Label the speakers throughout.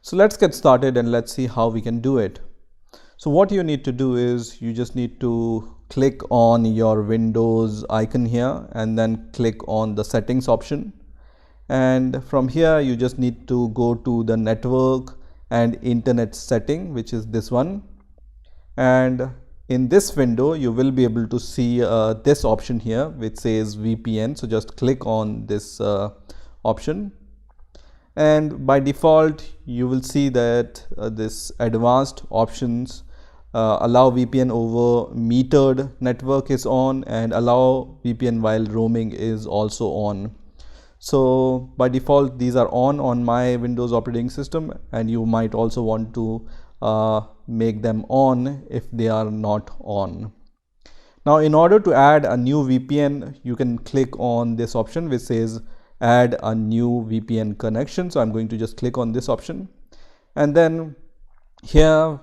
Speaker 1: So let's get started and let's see how we can do it. So what you need to do is you just need to click on your Windows icon here and then click on the settings option. And from here you just need to go to the network and internet setting, which is this one. And in this window you will be able to see this option here which says VPN. So just click on this option, and by default you will see that this advanced options allow VPN over metered network is on, and allow VPN while roaming is also on. So by default these are on my Windows operating system, and you might also want to make them on if they are not on. Now in order to add a new VPN, you can click on this option which says add a new VPN connection. So I'm going to just click on this option, and then here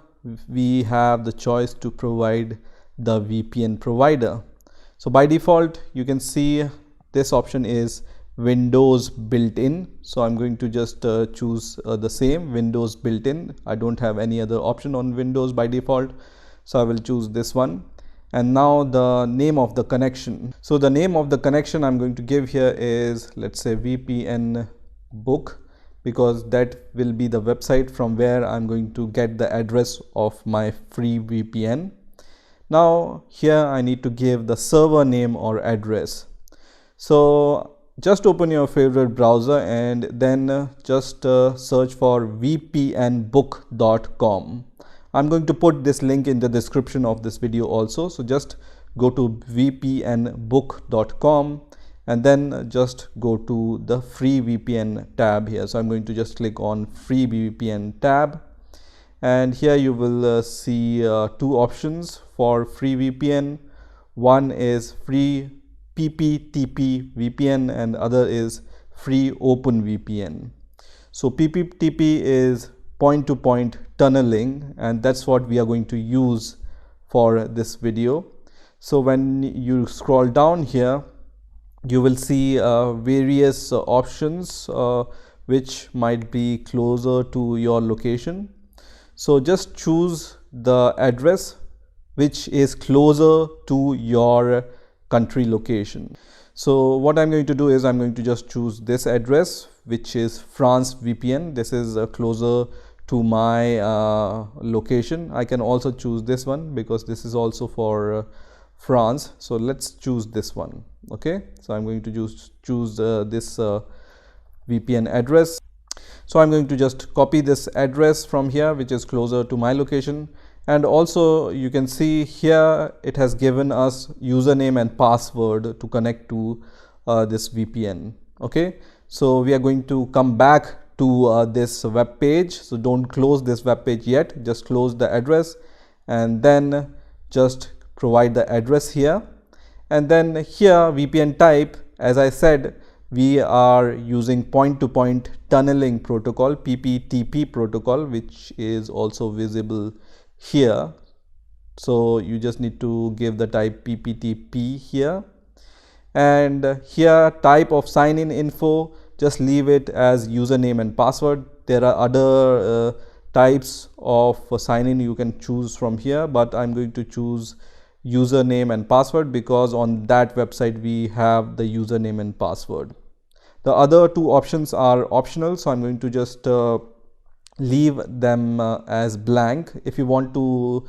Speaker 1: we have the choice to provide the VPN provider. So by default you can see this option is Windows built-in. So I'm going to just choose the same Windows built-in. I don't have any other option on Windows by default, so I will choose this one. And now the name of the connection. So the name of the connection I'm going to give here is, let's say, VPN book, because that will be the website from where I'm going to get the address of my free VPN. Now here I need to give the server name or address. So just open your favorite browser and then just search for vpnbook.com. I'm going to put this link in the description of this video also. So just go to vpnbook.com and then just go to the free VPN tab here. So I'm going to just click on free VPN tab, and here you will see two options for free VPN. One is free PPTP VPN and other is free Open VPN. So PPTP is point-to-point tunneling, and that's what we are going to use for this video. So when you scroll down here, you will see various options which might be closer to your location. So just choose the address which is closer to your country location. So what I'm going to do is I'm going to just choose this address, which is France VPN. This is closer to my location. I can also choose this one because this is also for France. So let's choose this one. Okay, so I'm going to choose this VPN address. So I'm going to just copy this address from here, which is closer to my location. And also you can see here it has given us username and password to connect to this VPN. Okay, so we are going to come back to this web page. So don't close this web page yet, just close the address and then just provide the address here. And then here VPN type, as I said, we are using point-to-point tunneling protocol, PPTP protocol, which is also visible here. So you just need to give the type PPTP here, and here type of sign-in info, just leave it as username and password. There are other types of sign-in you can choose from here, but I'm going to choose username and password because on that website we have the username and password. The other two options are optional, so I'm going to just leave them as blank. If you want to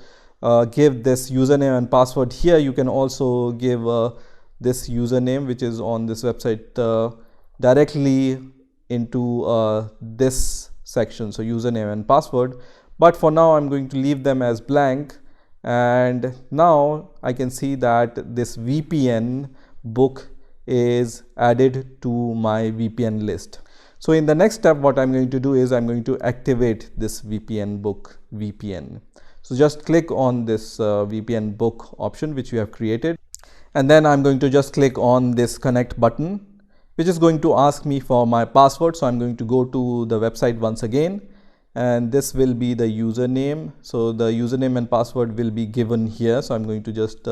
Speaker 1: give this username and password here, you can also give this username which is on this website directly into this section, so username and password. But for now I'm going to leave them as blank, and now I can see that this VPN book is added to my VPN list. So in the next step, what I'm going to do is I'm going to activate this VPN book VPN. So just click on this VPN book option which you have created, and then I'm going to just click on this connect button, which is going to ask me for my password. So I'm going to go to the website once again, and this will be the username. So the username and password will be given here. So I'm going to just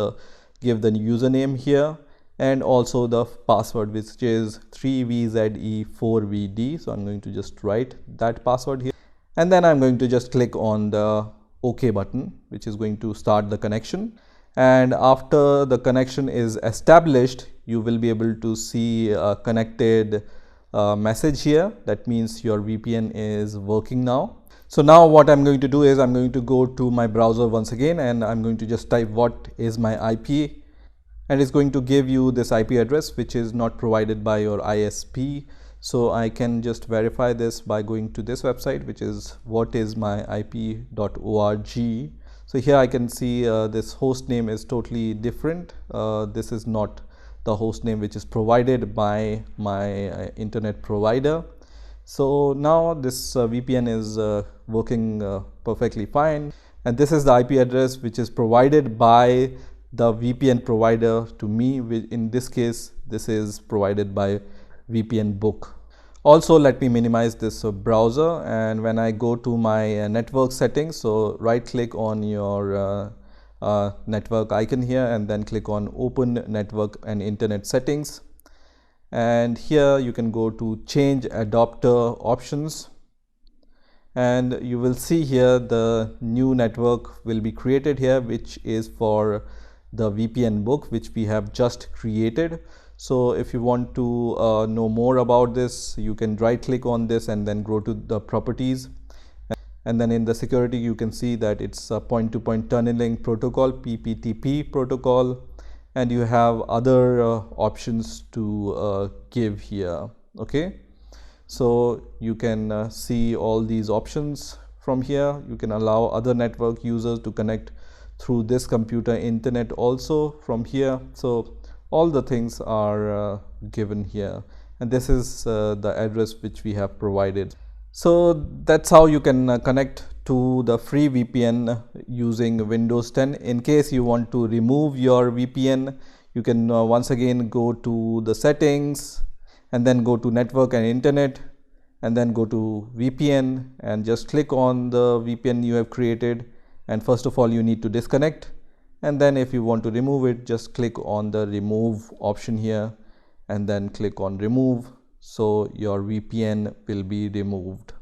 Speaker 1: give the username here, and also the password, which is 3VZE4VD. So I'm going to just write that password here. and then I'm going to just click on the OK button, which is going to start the connection. And after the connection is established, you will be able to see a connected message here. That means your VPN is working now. So now what I'm going to do is I'm going to go to my browser once again, and I'm going to just type what is my IP, and it's going to give you this IP address which is not provided by your ISP. So I can just verify this by going to this website, which is whatismyip.org. So here I can see this host name is totally different. This is not the host name which is provided by my internet provider. So now this VPN is working perfectly fine, and this is the IP address which is provided by the VPN provider to me. In this case, this is provided by VPN Book. Also, let me minimize this browser, and when I go to my network settings, so right click on your network icon here and then click on Open Network and Internet Settings, and here you can go to Change Adapter Options, and you will see here the new network will be created here, which is for the VPN Book which we have just created. So if you want to know more about this, you can right click on this and then go to the properties, and then in the security you can see that it's a point-to-point tunneling protocol, PPTP protocol, and you have other options to give here. Okay, so you can see all these options from here. You can allow other network users to connect through this computer internet also from here. So all the things are given here, and this is the address which we have provided. So that's how you can connect to the free VPN using Windows 10. In case you want to remove your VPN, you can once again go to the settings and then go to network and internet and then go to VPN and just click on the VPN you have created. And first of all, you need to disconnect, and then if you want to remove it, just click on the remove option here and then click on remove. So your VPN will be removed.